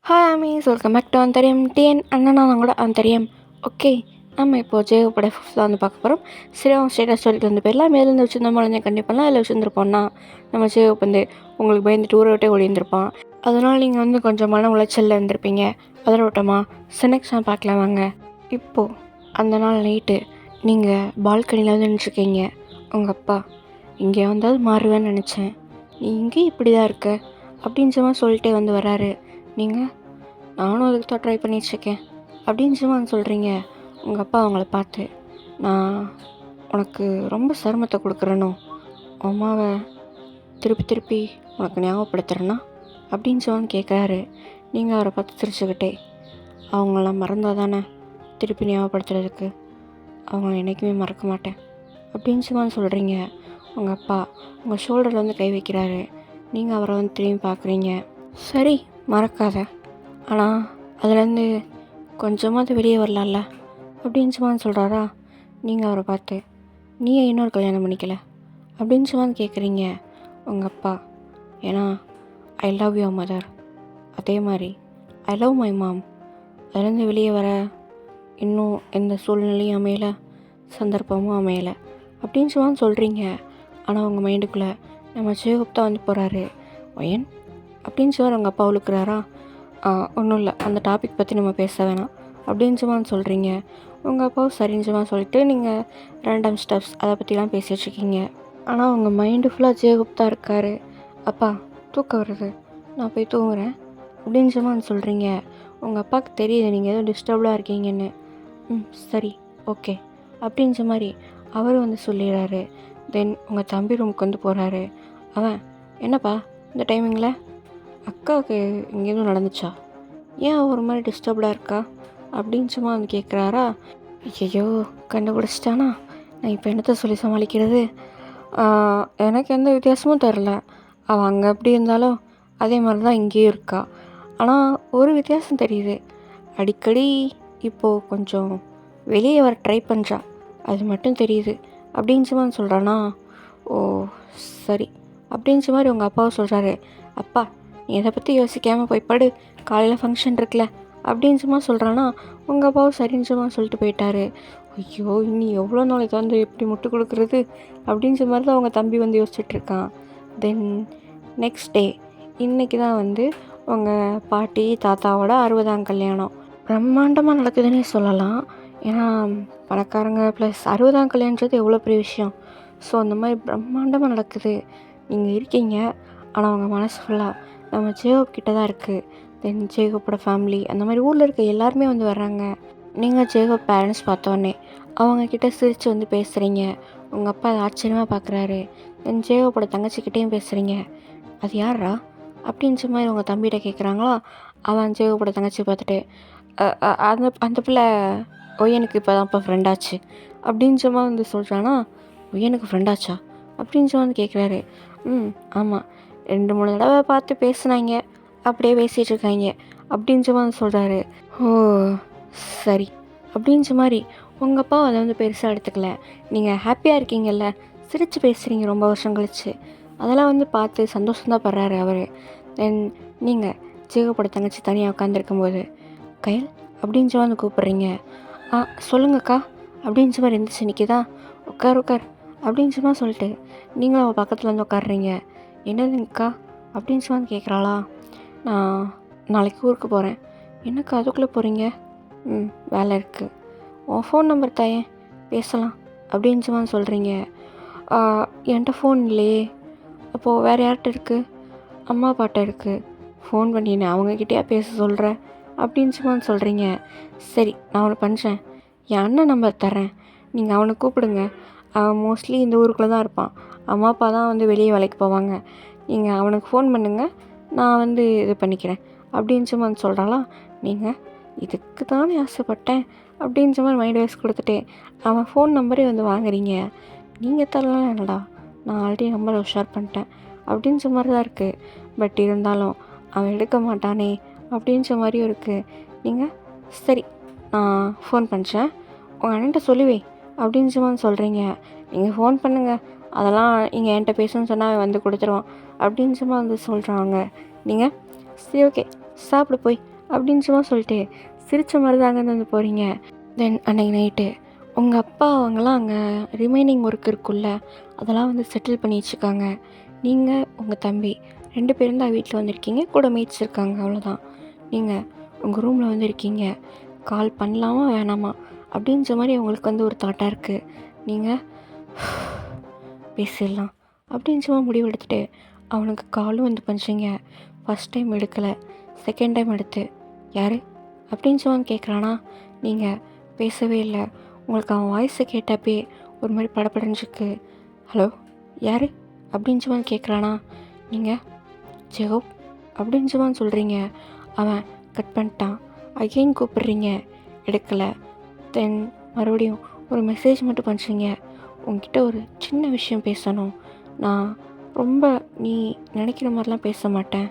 Hi அமீஸ், welcome back to அந்தரியம் TN அண்ணனா கூட அந்தரியம். ஓகே, நம்ம இப்போது ஜெயோட ஃபிஃப்த்தில் வந்து பார்க்க போகிறோம். சரி, அவங்க ஸ்டேட்டஸ் ஸ்டோரிக்கு வந்து போயிடலாம். மேலேருந்து வச்சுருந்த குழந்தைய கண்டிப்பாக அதில் வச்சுருந்துருப்போம்னா நம்ம ஜெயோ வந்து உங்களுக்கு பயந்துட்டு ஊரை விட்டே ஓடிந்திருப்பான். அதனால் நீங்கள் வந்து கொஞ்சம் மன உளைச்சலில் இருந்திருப்பீங்க. அதில் விட்டோமா சினெக்ஸ் நான் பார்க்கலாம் வாங்க. இப்போது அந்த நாள் நைட்டு நீங்கள் பால்கனியில் வந்து நினச்சிருக்கீங்க. உங்கள் அப்பா இங்கே வந்தால் மாறுவேன்னு நினச்சேன், நீ இங்கேயும் இப்படி தான் இருக்க அப்படின்னு சும்மா சொல்லிட்டே வந்து வராரு. நீங்கள் நானும் அதுக்கு தான் ட்ரை பண்ணிகிட்ருக்கேன் அப்படின்னு சும்மா சொல்கிறீங்க. உங்கள் அப்பா அவங்கள பார்த்து, நான் உனக்கு ரொம்ப சிரமத்தை கொடுக்குறேனோ, அம்மாவை திருப்பி திருப்பி உனக்கு ஞாபகப்படுத்துகிறேன்னா அப்படின்னு சும்மா கேட்குறாரு. நீங்கள் அவரை பார்த்து சிரிச்சுக்கிட்டே, அவங்களாம் மறந்தால் தானே திருப்பி ஞாபகப்படுத்துறதுக்கு, அவங்கள என்றைக்குமே மறக்க மாட்டேன் அப்படின்னு சும்மா சொல்கிறீங்க. உங்கள் அப்பா உங்கள் ஷோல்டரில் வந்து கை வைக்கிறாரு. நீங்கள் அவரை வந்து திரும்பி பார்க்குறீங்க. சரி, மறக்காத, ஆனால் அதுலேருந்து கொஞ்சமாவது வெளியே வரலாம்ல அப்படின்னு சும்மா சொல்கிறாரா. நீங்கள் அவரை பார்த்து, நீ இன்னொரு கல்யாணம் பண்ணிக்கல அப்படின்னு சும்மா கேட்குறீங்க. உங்கள் அப்பா, ஏன்னா ஐ லவ் யுவர் மதர், அதே மாதிரி ஐ லவ் மை மாம். அதுலேருந்து வெளியே வர இன்னும் எந்த சூழ்நிலையும் அமையலை, சந்தர்ப்பமும் அமையலை அப்படின்னு சும்மா சொல்கிறீங்க. ஆனால் உங்கள் மைண்டுக்குள்ளே நம்ம ஜெயகுப்தா வந்து போகிறாரு. ஒயன் அப்படின்னு சொல்லி அவங்க அப்பா உழுக்கிறாரா. ஒன்றும் இல்லை, அந்த டாபிக் பற்றி நம்ம பேச வேணாம் அப்படின்னு சும்மா சொல்கிறீங்க. உங்கள் அப்பாவும் சரின்னு சும்மா சொல்லிட்டு நீங்கள் ரேண்டம் ஸ்டெப்ஸ் அதை பற்றிலாம் பேசிகிட்ருக்கீங்க. ஆனால் உங்கள் மைண்டு ஃபுல்லாக ஜெயகுப்தா இருக்கார். அப்பா தூக்கம் வருது, நான் போய் தூங்குறேன் அப்படின்னு சும்மா சொல்கிறீங்க. உங்கள் அப்பாவுக்கு தெரியுது நீங்கள் எதுவும் டிஸ்டர்ப்டாக இருக்கீங்கன்னு. சரி, ஓகே அப்படின்ற மாதிரி அவர் வந்து சொல்லிடுறாரு. தென் உங்கள் தம்பி ரூமுக்கு வந்து போகிறாரு. அவன், என்னப்பா இந்த டைமிங்கில் அக்காவுக்கு இங்கே எதுவும் நடந்துச்சா, ஏன் ஒரு மாதிரி டிஸ்டர்ப்டாக இருக்கா அப்படின்னு சும்மா வந்து கேட்குறாரா. ஐயோ, கண்டுபிடிச்சிட்டானா, நான் இப்போ என்னத்தை சொல்லி சமாளிக்கிறது. எனக்கு எந்த வித்தியாசமும் தெரில. அவள் அங்கே எப்படி இருந்தாலும் அதே மாதிரி தான் இங்கேயும் இருக்கா. ஆனால் ஒரு வித்தியாசம் தெரியுது, அடிக்கடி இப்போது கொஞ்சம் வெளியே வர ட்ரை பண்ணுறா, அது மட்டும் தெரியுது அப்படின்னு சும்மா சொல்கிறானா. ஓ சரி அப்படின்ற மாதிரி உங்கள் அப்பாவும் சொல்கிறாரு. அப்பா நீ எதை பற்றி யோசிக்காமல் போய் படு, காலையில் ஃபங்க்ஷன் இருக்குல்ல அப்படின்னு சும்மா சொல்கிறானா. உங்கள் அப்பாவும் சரின்னு சும்மா சொல்லிட்டு போயிட்டாரு. ஐயோ, இன்னி எவ்வளோ நாளைக்கு வந்து எப்படி முட்டு கொடுக்குறது அப்படின்ற மாதிரி தான் அவங்க தம்பி வந்து யோசிச்சுட்ருக்கான். தென் நெக்ஸ்ட் டே இன்றைக்கி தான் வந்து உங்கள் பாட்டி தாத்தாவோட 60ஆம் கல்யாணம் பிரம்மாண்டமாக நடக்குதுன்னே சொல்லலாம். ஏன்னா பணக்காரங்க ப்ளஸ் 60ஆம் கல்யாணன்றது எவ்வளோ பெரிய விஷயம். ஸோ அந்த மாதிரி பிரம்மாண்டமாக நடக்குது. நீங்கள் இருக்கீங்க, ஆனால் அவங்க மனசு ஃபுல்லாக நம்ம ஜேகப் கிட்ட தான் இருக்குது. தென் ஜேகப்போட ஃபேமிலி அந்த மாதிரி ஊரில் இருக்க எல்லாருமே வந்து வர்றாங்க. நீங்கள் ஜேகப் பேரண்ட்ஸ் பார்த்தோன்னே அவங்கக்கிட்ட சிரித்து வந்து பேசுகிறீங்க. உங்கள் அப்பா அதை ஆச்சரியமாக பார்க்குறாரு. தென் ஜேகப்போட தங்கச்சிக்கிட்டேயும் பேசுகிறீங்க. அது யாரா அப்படின்ற மாதிரி உங்கள் தம்பிகிட்ட கேட்குறாங்களா. அவன் ஜேகப்போட தங்கச்சி பார்த்துட்டு, அந்த அந்த பிள்ளை ஒய்யனுக்கு இப்போ தான் இப்போ ஃப்ரெண்டாச்சு அப்படின்ற மாதிரி வந்து சொல்கிறானா. ஒய்யனுக்கு ஃப்ரெண்டாச்சா அப்படின்ற வந்து கேட்குறாரு. ஆமாம், 2-3 தடவை பார்த்து பேசுனாங்க, அப்படியே பேசிகிட்டு இருக்காங்க அப்படின்ற மாதிரி சொல்கிறாரு. ஓ சரி அப்படின்ற மாதிரி உங்கள் அப்பா அதை வந்து பெருசாக எடுத்துக்கல. நீங்கள் ஹாப்பியாக இருக்கீங்கல்ல, சிரித்து பேசுகிறீங்க ரொம்ப வருஷம் கழிச்சு, அதெல்லாம் வந்து பார்த்து சந்தோஷம்தான் படுறாரு அவர். தென் நீங்கள் ஜீவப்பட தங்கச்சி தனியாக உட்காந்துருக்கும்போது, கையல் அப்படின்ற வந்து கூப்பிட்றீங்க. சொல்லுங்கக்கா அப்படின்ற மாதிரி இருந்துச்சு. நிற்கிதா, உட்கார் உட்கார் அப்படின்னு சும்மா சொல்லிட்டு நீங்களும் அவள் பக்கத்தில் வந்து உட்காடுறீங்க. என்னதுங்கக்கா அப்படின்னு சொல்லி கேட்குறாளா. நான் நாளைக்கு ஊருக்கு போகிறேன். என்னக்கா அதுக்குள்ளே போகிறீங்க? வேலை இருக்குது. உன் ஃபோன் நம்பர் தாயேன், பேசலாம் அப்படின்னு சொல்லி சொல்கிறீங்க. என்கிட்ட ஃபோன் இல்லையே. அப்போது வேறு யார்கிட்ட இருக்குது? அம்மா அப்பாட்ட இருக்குது. ஃபோன் பண்ணினேன், அவங்கக்கிட்டேயா பேச சொல்கிறேன் அப்படின்னு சொல்லி சொல்கிறீங்க. சரி, நான் அவனை பண்ணுறேன், என் அண்ணன் நம்பர் தரேன், நீங்கள் அவனை கூப்பிடுங்க. அவன் மோஸ்ட்லி இந்த ஊருக்குள்ளே தான் இருப்பான். அம்மா அப்பா தான் வந்து வெளியே வேலைக்கு போவாங்க. நீங்கள் அவனுக்கு ஃபோன் பண்ணுங்கள், நான் வந்து இது பண்ணிக்கிறேன் அப்படின்னு சும்மா சொல்கிறாளா. நீங்கள் இதுக்கு தானே ஆசைப்பட்டேன் அப்படின்ற மாதிரி மைண்ட் வாய்ஸ் கொடுத்துட்டே அவன் ஃபோன் நம்பரே வந்து வாங்குறீங்க. நீங்கள் தரலாம் என்னடா, நான் ஆல்ரெடி நம்பரை ஷேர் பண்ணிட்டேன் அப்படின்ற மாதிரி தான் இருக்குது. பட் இருந்தாலும் அவன் எடுக்க மாட்டானே அப்படின்ற மாதிரியும் இருக்குது. நீங்கள் சரி, நான் ஃபோன் பண்ணுறேன், உங்கள் அண்ணன்ட்ட சொல்லுவே அப்படின்னு சும்மா சொல்கிறீங்க. நீங்கள் ஃபோன் பண்ணுங்கள், அதெல்லாம் நீங்கள் என்கிட்ட பேசணும்னு சொன்னால் அவன் வந்து கொடுத்துருவான் அப்படின்னு சும்மா வந்து சொல்கிறாங்க. நீங்கள் சரி ஓகே சாப்பிட போய் அப்படின்னு சும்மா சொல்லிட்டு சிரித்த மாதிரி தான் அங்கேருந்து வந்து போகிறீங்க. தென் அன்றைக்கி நைட்டு உங்கள் அப்பா அவங்களாம் அங்கே ரிமைனிங் ஒர்க் இருக்குல்ல, அதெல்லாம் வந்து செட்டில் பண்ணி வச்சுருக்காங்க. நீங்கள் உங்கள் தம்பி 2 பேரும் தான் வீட்டில் வந்திருக்கீங்க, கூட மேட்ஸ் இருக்காங்க, அவ்வளோதான். நீங்கள் உங்கள் ரூமில் வந்து இருக்கீங்க. கால் பண்ணலாமா வேணாமா அப்படின்ற மாதிரி உங்களுக்கு வந்து ஒரு தாட்டாக இருக்குது. நீங்கள் பேசிடலாம் அப்படின்னு சும்மா முடிவு எடுத்துகிட்டு அவனுக்கு காலும் வந்து பண்ணுறீங்க. ஃபஸ்ட் டைம் எடுக்கலை, செகண்ட் டைம் எடுத்து யார் அப்படின்னு சும்மா கேட்குறானா. நீங்கள் பேசவே இல்லை. உங்களுக்கு அவன் வாய்ஸை கேட்டப்பே ஒரு மாதிரி படப்படைஞ்சிருக்கு. ஹலோ யார் அப்படின்னு சும்மா கேட்குறானா. நீங்கள் ஜெகோப் அப்படின்னு சும்மா சொல்கிறீங்க. அவன் கட் பண்ணிட்டான். அகெயின் கூப்பிட்றீங்க, எடுக்கலை. தென் மறுபடியும் ஒரு மெசேஜ் மட்டும் பண்ணுறீங்க. உங்ககிட்ட ஒரு சின்ன விஷயம் பேசணும். நான் ரொம்ப நீ நினைக்கிற மாதிரிலாம் பேச மாட்டேன்.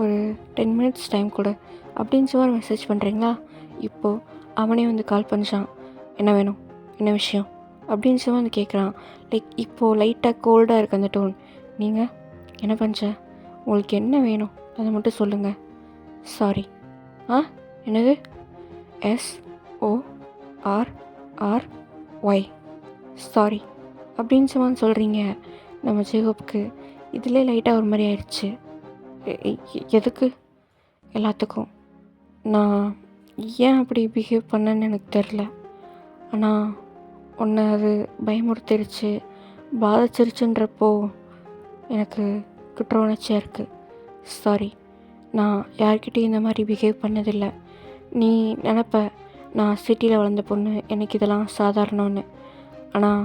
ஒரு 10 மினிட்ஸ் டைம் கொடு அப்படின்னு சொல்லி மெசேஜ் பண்ணுறீங்களா. இப்போது அவனே வந்து கால் பண்ணுறான். என்ன வேணும், என்ன விஷயம் அப்படின்னு சொல்லி வந்து கேட்குறான். லைக் இப்போது லைட்டாக கோல்டாக இருக்குது அந்த டோன். நீங்கள் என்ன பண்ணுற, உங்களுக்கு என்ன வேணும் அதை மட்டும் சொல்லுங்கள். சாரி. என்னது? SORRY சாரி அப்படின்னு சொல்லி சொல்கிறீங்க. நம்ம ஜேகோப்புக்கு இதிலே லைட்டாக ஒரு மாதிரி ஆயிடுச்சு. எதுக்கு? எல்லாத்துக்கும். நான் ஏன் அப்படி பிஹேவ் பண்ணேன்னு எனக்கு தெரில. ஆனால் உன்னை அது பயமுறுத்திருச்சு, பாதிச்சிருச்சுன்றப்போ எனக்கு குற்ற உணர்ச்சியாக இருக்குது. சாரி. நான் யார்கிட்டையும் இந்த மாதிரி பிஹேவ் பண்ணதில்லை. நீ நினப்ப நான் சிட்டியில் வளர்ந்த பொண்ணு, எனக்கு இதெல்லாம் சாதாரணம்னு. ஆனால்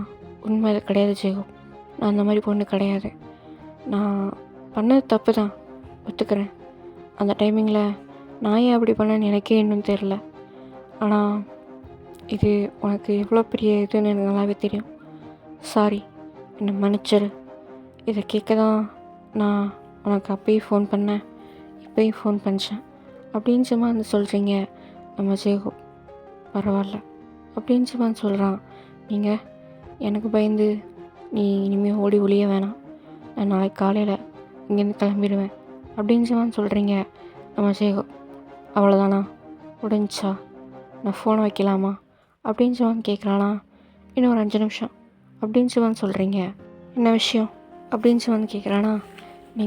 உண்மை அது கிடையாது ஜெகோ. நான் அந்த மாதிரி பொண்ணு கிடையாது. நான் பண்ணது தப்பு தான், ஒத்துக்கிறேன். அந்த டைமிங்கில் நான் ஏன் அப்படி பண்ணேன்னு எனக்கே இன்னும் தெரில. ஆனால் இது உனக்கு எவ்வளோ பெரிய இதுன்னு எனக்கு நல்லாவே தெரியும். சாரி, என்னை மன்னிச்சிரு. இதை கேட்க தான் நான் உனக்கு அப்பயும் ஃபோன் பண்ணேன், இப்போயும் ஃபோன் பண்ணிச்சேன் அப்படின்னு சும்மா வந்து சொல்கிறீங்க. நம்ம ஜேகோ பரவாயில்ல அப்படின்னு சும்மா சொல்கிறான். நீங்கள் எனக்கு பயந்து நீ இனிமேல் ஓடி ஒளிய வேணாம், நான் நாளைக்கு காலையில் இங்கேருந்து கிளம்பிடுவேன் அப்படின்னு சும்மா சொல்கிறீங்க. நம்ம ஜேகோ அவ்வளோதானா, முடிஞ்சா, நான் ஃபோனை வைக்கலாமா அப்படின்னு சும்மா கேட்குறானா. இன்னும் ஒரு 5 நிமிஷம் அப்படின்னு சும்மா சொல்கிறீங்க. என்ன விஷயம் அப்படின்னு சும்மா கேட்குறானா. நீ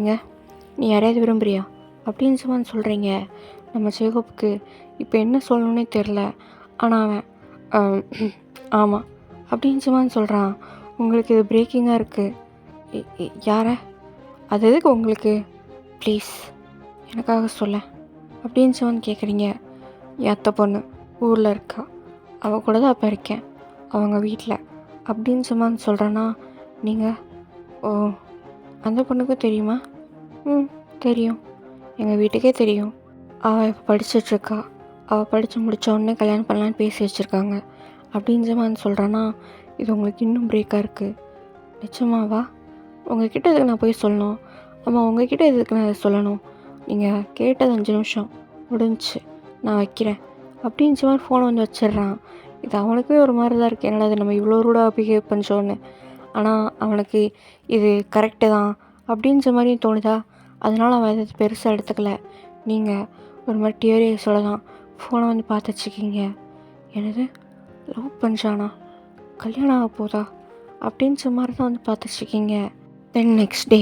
யாரையாவது விரும்புகிறியா அப்படின்னு சும்மா சொல்கிறீங்க. நம்ம ஜேகோப்புக்கு இப்போ என்ன சொல்லணுன்னே தெரில. ஆனால் அவன் ஆமாம் அப்படின்னு சும்மா சொல்கிறான். உங்களுக்கு இது பிரேக்கிங்காக இருக்குது. யார? அது எதுக்கு உங்களுக்கு? ப்ளீஸ் எனக்காக சொல்ல அப்படின்னு சும்மா கேட்குறீங்க. என் அத்தை பொண்ணு ஊரில் இருக்கா, அவள் கூட தான் அப்போ இருக்கேன், அவங்க வீட்டில் அப்படின்னு சும்மா சொல்கிறேன்னா. நீங்கள் ஓ, அந்த பொண்ணுக்கும் தெரியுமா? தெரியும், எங்கள் வீட்டுக்கே தெரியும். அவள் இப்போ படிச்சிட்ருக்கா, அவள் படித்து முடித்த உடனே கல்யாணம் பண்ணலான்னு பேசி வச்சுருக்காங்க அப்படின்னு மாதிரி சொல்கிறான்னா. இது உங்களுக்கு இன்னும் பிரேக்காக இருக்குது. நிச்சயமாவா? உங்ககிட்ட எதுக்கு நான் போய் சொல்லணும்? ஆமாம், உங்ககிட்ட எதுக்கு நான் சொல்லணும்? நீங்கள் கேட்டது 5 நிமிஷம் முடிஞ்சிச்சு, நான் வைக்கிறேன் அப்படின்னு மாதிரி ஃபோனை வந்து வச்சிடுறான். இது அவனுக்குமே ஒரு மாதிரி தான் இருக்குது. என்னடா அது நம்ம இவ்வளோ ரூடாக பிஹேவ் பண்ணிச்சோன்னு. ஆனால் அவனுக்கு இது கரெக்டு தான் அப்படின்ற மாதிரியும் தோணுதா. அதனால் அவன் எதாவது பெருசாக எடுத்துக்கல. நீங்கள் ஒரு மாதிரி டியரியஸோட தான் ஃபோனை வந்து பார்த்து வச்சுக்கிங்க. எனது லவ் பண்ணுறானா, கல்யாணம் ஆக போதா அப்படின்ற மாதிரி தான் வந்து பார்த்து வச்சுக்கிங்க. தென் நெக்ஸ்ட் டே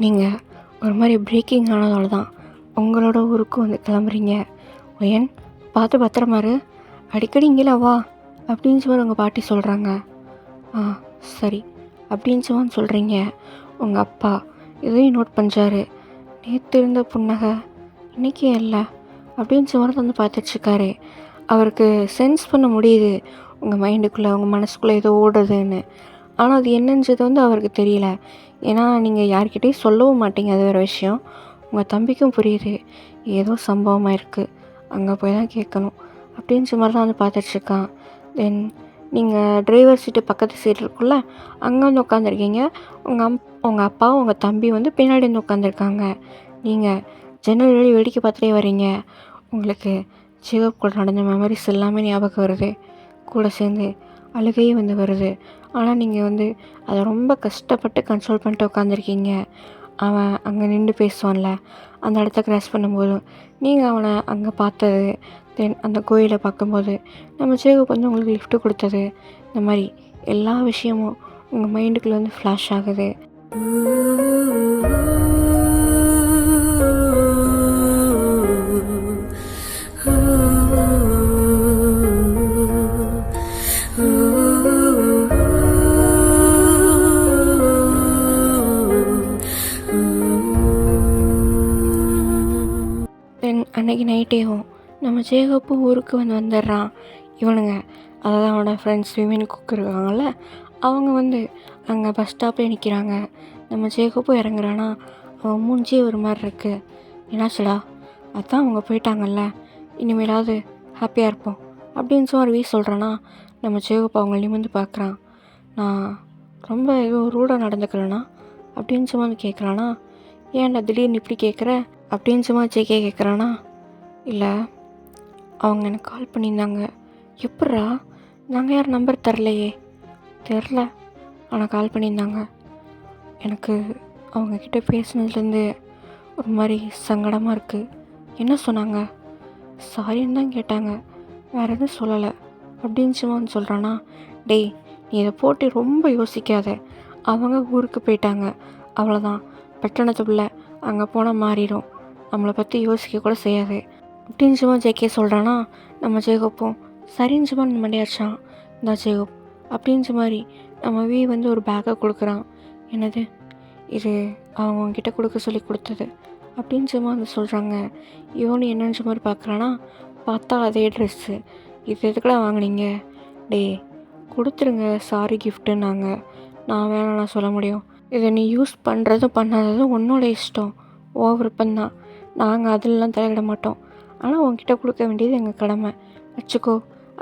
நீங்கள் ஒரு மாதிரி பிரேக்கிங் ஆனதால தான் உங்களோட ஊருக்கு வந்து கிளம்புறீங்க. ஒயன் பார்த்து பத்திரமாரு, அடிக்கடி இங்கே வா அப்படின்னு சொல்லி உங்கள் பாட்டி சொல்கிறாங்க. சரி அப்படின்னு சொல்லி சொல்கிறீங்க. உங்கள் அப்பா இதையும் நோட் பண்ணுறாரு. நேற்று இருந்த புன்னகை இன்றைக்கி இல்லை அப்படின்னு சொல்லி வந்து பார்த்துட்ருக்காரு. அவருக்கு சென்ஸ் பண்ண முடியுது உங்கள் மைண்டுக்குள்ளே, உங்கள் மனசுக்குள்ளே ஏதோ ஓடுறதுன்னு. ஆனால் அது என்னன்றது வந்து அவருக்கு தெரியல. ஏன்னா நீங்கள் யார்கிட்டையும் சொல்லவும் மாட்டீங்க, அது வேறு விஷயம். உங்கள் தம்பிக்கும் புரியுது ஏதோ சம்பவமாக இருக்குது, அங்கே போய் தான் கேட்கணும் அப்படின்ற மாதிரி தான் வந்து பார்த்துட்ருக்கான். தென் நீங்கள் டிரைவர் சீட்டு பக்கத்து சீட் இருக்குல்ல, அங்கே வந்து உட்காந்துருக்கீங்க. உங்கள் அப்பாவும் உங்கள் தம்பி வந்து பின்னாடி வந்து உட்காந்துருக்காங்க. நீங்கள் ஜன்னல் வழி வேடிக்கை பார்த்துட்டே வரீங்க. உங்களுக்கு ஜேகோப் கூட நடந்த மெமரிஸ் எல்லாமே ஞாபகம் வருது. கூட சேர்ந்து அழுகையும் வந்து வருது. ஆனால் நீங்கள் வந்து அதை ரொம்ப கஷ்டப்பட்டு கண்ட்ரோல் பண்ணிட்டு உட்காந்துருக்கீங்க. அவன் அங்கே நின்று பேசுவான்ல, அந்த இடத்த கிராஸ் பண்ணும்போதும், நீங்கள் அவனை அங்கே பார்த்தது, தென் அந்த கோயிலை பார்க்கும்போது, நம்ம சேகப் வந்து உங்களுக்கு லிஃப்ட் கொடுத்தது, இந்த மாதிரி எல்லா விஷயமும் உங்கள் மைண்டுக்குள்ளே வந்து ஃப்ளாஷ் ஆகுது. தென் அன்னைக்கு நைட்டேவும் நம்ம ஜேகப்பும் ஊருக்கு வந்துடுறான். இவனுங்க, அதாவது அவனோட ஃப்ரெண்ட்ஸ் விமன் குக் இருக்காங்கள்ல, அவங்க வந்து அங்கே பஸ் ஸ்டாப்பில் நிற்கிறாங்க. நம்ம ஜேகப்பும் இறங்குறானா, அவன் மூஞ்சியே ஒரு மாதிரி இருக்குது. என்னாச்சுடா? அதான் அவங்க போயிட்டாங்கல்ல, இனிமேலாவது ஹாப்பியாக இருப்போம் அப்படின்னு சொல்லி சொல்கிறானா. நம்ம ஜேகப் அவங்க நிமிர்ந்து பார்க்குறான். நான் ரொம்ப எதுவும் ரூடாக நடந்துக்கிறேன்னா அப்படின்னு சும்மா கேட்குறானா. ஏன்டா திடீர்னு இப்படி கேட்குற அப்படின்னு சும்மா ஜேகே கேட்குறானா. இல்லை, அவங்க எனக்கு கால் பண்ணியிருந்தாங்க. எப்பட்றா? நாங்கள் யார் நம்பர் தரலையே. தெரில, ஆனால் கால் பண்ணியிருந்தாங்க. எனக்கு அவங்கக்கிட்ட பேசுனதுலேருந்து ஒரு மாதிரி சங்கடமாக இருக்குது. என்ன சொன்னாங்க? சாரின்னு தான் கேட்டாங்க, வேறு எதுவும் சொல்லலை அப்படின்னு சும்மா வந்து சொல்கிறானா. டேய், நீ இதை போட்டு ரொம்ப யோசிக்காத. அவங்க ஊருக்கு போயிட்டாங்க, அவ்வளோதான். பட்டணத்துக்குள்ளே அங்கே போனால் மாறிடும், நம்மளை பற்றி யோசிக்க கூட செய்யாது அப்படின்னு சும்மா ஜேகே சொல்கிறானா. நம்ம ஜேகப்பும் சரின்னு சும்மா மண்டியாச்சான். இந்த ஜேகப் அப்படின்ற மாதிரி நம்ம வி வந்து ஒரு பேக்கை கொடுக்குறான். என்னது இது? அவங்க அவங்ககிட்ட கொடுக்க சொல்லி கொடுத்தது அப்படின்னு சும்மா வந்து சொல்கிறாங்க. இவனு என்னன்ற மாதிரி பார்க்குறான்னா, பார்த்தா அதே ட்ரெஸ்ஸு. இது எதுக்கெல்லாம் வாங்கினீங்க? டே, கொடுத்துருங்க, சாரி கிஃப்ட்டுன்னாங்க. நான் வேணாம், நான் சொல்ல முடியும். இதை நீ யூஸ் பண்ணுறதும் பண்ணாததும் உன்னோட இஷ்டம், ஓ விருப்பந்தான். நாங்கள் அதிலலாம் தலையிட மாட்டோம். ஆனால் உன்கிட்ட கொடுக்க வேண்டியது எங்கள் கடமை, வச்சுக்கோ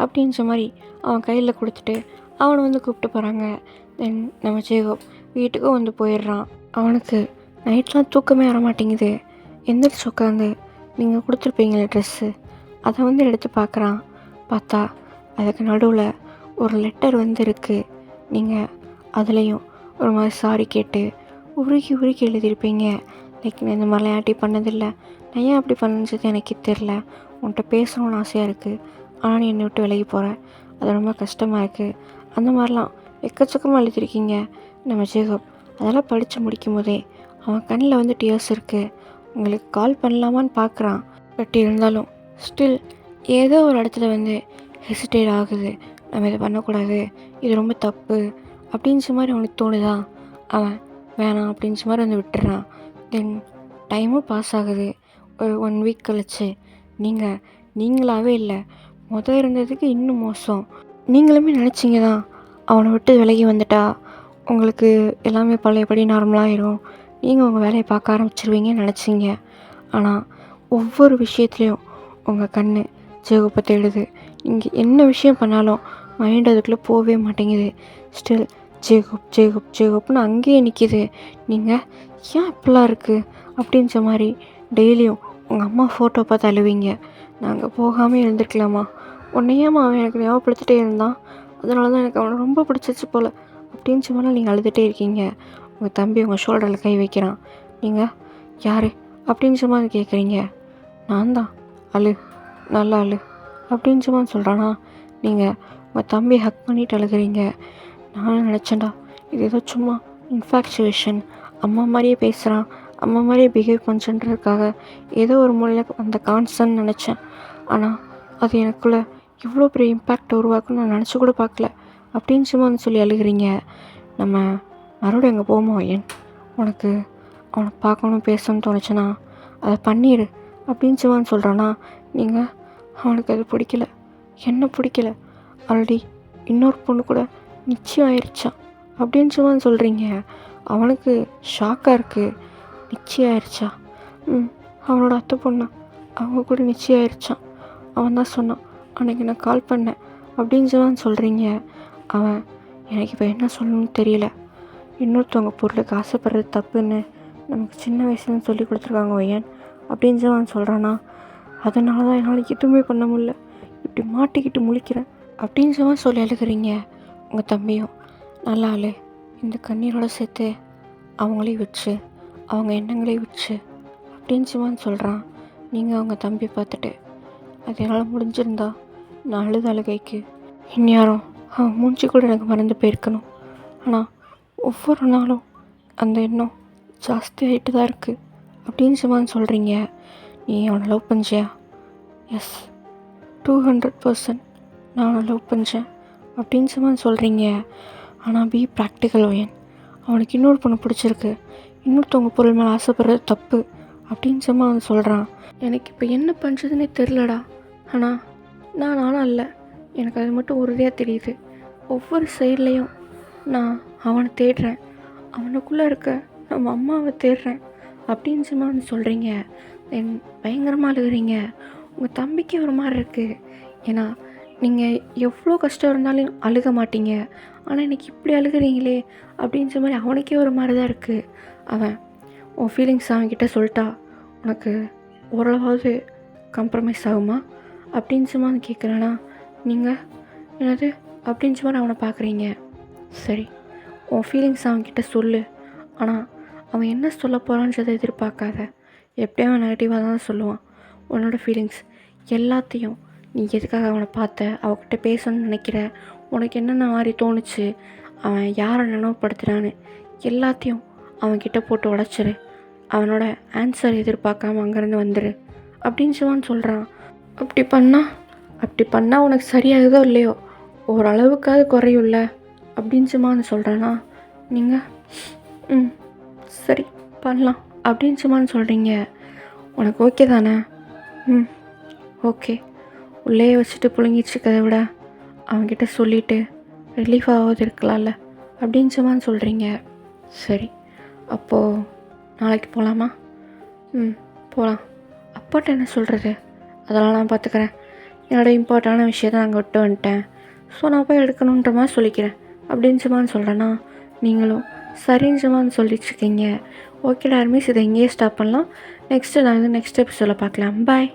அப்படின்ற மாதிரி அவன் கையில் கொடுத்துட்டு அவனை வந்து கூப்பிட்டு போகிறாங்க. தென் நம்ம ஜேகப் வீட்டுக்கும் வந்து போயிடுறான். அவனுக்கு நைட்லாம் தூக்கமே வர மாட்டேங்குது. எந்திரிச்சு உட்காந்து நீங்கள் கொடுத்துருப்பீங்களே ட்ரெஸ்ஸு, அதை வந்து எடுத்து பார்க்குறான். பார்த்தா அதுக்கு நடுவில் ஒரு லெட்டர் வந்து இருக்குது. நீங்கள் அதுலேயும் ஒரு மாதிரி சாரி கேட்டு உருகி உருகி எழுதியிருப்பீங்க. லைக், நான் இந்த மாதிரிலாம் யார்ட்டி பண்ணதில்லை, நான் ஏன் அப்படி பண்ணுறது எனக்கு தெரில, உன்கிட்ட பேசணும்னு ஆசையாக இருக்குது, ஆனால் நீ என்னை விட்டு விலகி போகிற, அது ரொம்ப கஷ்டமாக இருக்குது, அந்த மாதிரிலாம் எக்கச்சக்கமாக எழுதியிருக்கீங்க. நம்ம ஜேகப் அதெல்லாம் படித்து முடிக்கும் போதே அவன் கண்ணில் வந்து டியர்ஸ் இருக்குது. உங்களுக்கு கால் பண்ணலாமான்னு பார்க்குறான். பட் இருந்தாலும் ஸ்டில் ஏதோ ஒரு இடத்துல வந்து ஹெசிடேட் ஆகுது. நம்ம இதை பண்ணக்கூடாது, இது ரொம்ப தப்பு அப்படின்ற மாதிரி அவனுக்கு தோணுதா. அவன் வேணாம் அப்படின்ற மாதிரி வந்து விட்டுறான். தென் டைமும் பாஸ் ஆகுது. ஒரு 1 வீக் கழிச்சு நீங்களாகவே இல்லை, இருந்ததுக்கு இன்னும் மோசம். நீங்களுமே நினச்சிங்க தான் அவனை விட்டு விலகி வந்துட்டா உங்களுக்கு எல்லாமே பழையபடி நார்மலாகிடும், நீங்கள் உங்கள் வேலையை பார்க்க ஆரம்பிச்சிருவீங்கன்னு நினச்சிங்க. ஆனால் ஒவ்வொரு விஷயத்துலேயும் உங்கள் கண் ஜேகப்பை தேடுது. நீங்கள் என்ன விஷயம் பண்ணாலும் மைண்ட் அதுக்குள்ளே போகவே மாட்டேங்குது. ஸ்டில் ஜேகப் ஜேகப் ஜேகப்னு அங்கேயே நிற்கிது. நீங்கள் ஏன் இப்படிலாம் இருக்குது அப்படின்ற மாதிரி டெய்லியும் உங்கள் அம்மா ஃபோட்டோ பார்த்து அழுவீங்க. நாங்கள் போகாமல் இருந்திருக்கலாமா, உன்னையாமல் அவன் எனக்கு ஞாபகப்படுத்திட்டே இருந்தான், அதனால தான் எனக்கு அவனை ரொம்ப பிடிச்சிச்சு போல் அப்படின்னு சொன்னால் நீங்கள் அழுதுகிட்டே இருக்கீங்க. உங்கள் தம்பி உங்கள் ஷோல்டரில் கை வைக்கிறான். நீங்கள் யார் அப்படின்னு சும்மா கேட்குறீங்க. நான் தான், அழு, நல்லா அழு அப்படின்னு சும்மா சொல்கிறானா. நீங்கள் உங்கள் தம்பி ஹக் பண்ணிட்டு அழுகிறீங்க. நானும் நினச்சேன்டா, இது ஏதோ சும்மா இன்ஃபேக்சுவேஷன், அம்மா மாதிரியே பேசுகிறான், அம்மா மாதிரியே பிஹேவ் பண்ணுறதுக்காக ஏதோ ஒரு மூலையில் அந்த கான்சர்ன் நினச்சேன். ஆனால் அது எனக்குள்ளே இவ்வளோ பெரிய இம்பேக்ட் உருவாக்குன்னு நான் நினச்சி கூட பார்க்கல அப்படின்னு சும்மா வந்து சொல்லி அழுகிறீங்க. நம்ம மறுபடியும் அங்கே போமா ஏன்? உனக்கு அவனை பார்க்கணும் பேசணும்னு தோணுச்சுன்னா அதை பண்ணிடு அப்படின்னு சும்மா சொல்கிறானா. நீங்கள் அவனுக்கு அது பிடிக்கல, என்ன பிடிக்கல, ஆல்ரெடி இன்னொரு பொண்ணு கூட நிச்சயம் ஆயிடுச்சான் அப்படின்னு சும்மா சொல்கிறீங்க. அவனுக்கு ஷாக்காக இருக்குது. நிச்சயம் ஆயிடுச்சா? அவனோட அத்தை பொண்ணு அவங்க கூட நிச்சயம் ஆயிடுச்சான். அவன் தான் சொன்னான் அன்றைக்கி நான் கால் பண்ணேன் அப்படின்னு சொல்லி சொல்கிறீங்க. அவன் எனக்கு இப்போ என்ன சொல்லணும்னு தெரியல. இன்னொருத்தவங்க பொருளுக்கு ஆசைப்படுறது தப்புன்னு நமக்கு சின்ன வயசுலன்னு சொல்லி கொடுத்துருக்காங்க ஒய்யன் அப்படின்னு சொல்லி அவன் சொல்கிறானா. அதனால தான் என்னால் எதுவுமே பண்ண முடியல, இப்படி மாட்டிக்கிட்டு முழிக்கிறேன் அப்படின்னு சொல்லி அழுகிறீங்க. உங்கள் தம்பியும் நல்லா அழு, இந்த கண்ணீரோட சேர்த்து அவங்களையும் வச்சு அவங்க எண்ணங்களே உச்சு அப்படின்னு சிவான் சொல்கிறான். நீங்கள் அவங்க தம்பி பார்த்துட்டு அது என்னால் முடிஞ்சிருந்தா நான் அழுகைக்கு இந்நேரம் அவன் மூஞ்சி கூட எனக்கு மறந்து போயிருக்கணும். ஆனால் ஒவ்வொரு நாளும் அந்த எண்ணம் ஜாஸ்தி ஆகிட்டு தான் இருக்குது அப்படின்னு சிவான் சொல்கிறீங்க. நீ அவனை லவ் பண்ணியா? எஸ், 200% நான் அவனை லவ் பண்ணிச்சேன் அப்படின்னு சிவான் சொல்கிறீங்க. ஆனால் பி ப்ராக்டிக்கல் ஓயன், அவனுக்கு இன்னொரு பொண்ணு பிடிச்சிருக்கு, இன்னொருத்தவங்க பொருள் மேலே ஆசைப்படுறது தப்பு அப்படின்னு சும்மா அவன் சொல்கிறான். எனக்கு இப்போ என்ன பண்ணுறதுன்னே தெரிலடா. ஆனால் நானும் இல்லை, எனக்கு அது மட்டும் உறுதியாக தெரியுது. ஒவ்வொரு சைட்லேயும் நான் அவனை தேடுறேன், அவனுக்குள்ளே இருக்க நம்ம அம்மாவை தேடுறேன் அப்படின்னு சும்மா வந்து சொல்கிறீங்க. தென் பயங்கரமாக அழுகிறீங்க. உங்கள் தம்பிக்கு ஒரு மாதிரி இருக்குது. ஏன்னா நீங்கள் எவ்வளோ கஷ்டம் இருந்தாலும் அழுக மாட்டீங்க, ஆனால் இன்றைக்கி இப்படி அழுகிறீங்களே அப்படின்ற மாதிரி அவனுக்கே ஒரு மாதிரி தான் இருக்குது. அவன் உன் ஃபீலிங்ஸ் அவன்கிட்ட சொல்லிட்டா உனக்கு ஓரளவாவது காம்ப்ரமைஸ் ஆகுமா அப்படின்னு சும்மா கேட்குறானா? நீங்கள் என்னது அப்படின்னு சும்மா அவனை பார்க்குறீங்க. சரி, உன் ஃபீலிங்ஸ் அவன்கிட்ட சொல்லு, ஆனால் அவன் என்ன சொல்ல போகிறான்றதை எதிர்பார்க்காத. எப்படியும் அவன் நெகட்டிவாக தான் சொல்லுவான். உன்னோட ஃபீலிங்ஸ் எல்லாத்தையும், நீ எதுக்காக அவனை பார்த்த, அவகிட்ட பேசணும்னு நினைக்கிற, உனக்கு என்னென்ன மாதிரி தோணுச்சு, அவன் யாரை நினைவுப்படுத்துகிறான்னு எல்லாத்தையும் அவன்கிட்ட போட்டு உடச்சிரு. அவனோட ஆன்சர் எதிர்பார்க்காம அங்கேருந்து வந்துடு அப்படின்னு சிவான் சொல்கிறான். அப்படி பண்ணால் உனக்கு சரியாகுதோ இல்லையோ ஓரளவுக்காவது குறையும்ல அப்படின்னு சிவான் சொல்கிறானா? நீங்கள் சரி பண்ணலாம் அப்படின்னு சிவான் சொல்கிறீங்க. உனக்கு ஓகே தானே? ஓகே. உள்ளே வச்சுட்டு புழுங்கிச்சிருக்கதை விட அவன்கிட்ட சொல்லிவிட்டு ரிலீஃப் ஆகாது இருக்கலாம்ல அப்படின்னு சிவான் சொல்கிறீங்க. சரி, அப்போது நாளைக்கு போகலாமா? போகலாம். அப்பாட்ட என்ன சொல்கிறது? அதெல்லாம் நான் பார்த்துக்கிறேன். என்னோடய இம்பார்ட்டான விஷயத்த நாங்கள் விட்டு வந்துட்டேன். ஸோ நான் போய் எடுக்கணுன்ற மாதிரி சொல்லிக்கிறேன் அப்படின்னு சிவான் சொல்கிறேன்னா, நீங்களும் சரின்னு சிவான் சொல்லிட்டுருக்கீங்க. ஓகேடா ஹர்மீஸ், இதை எங்கேயே ஸ்டாப் பண்ணலாம். நெக்ஸ்ட்டு நான் நெக்ஸ்ட் எபிசோடில் பார்க்கலாம். பாய்.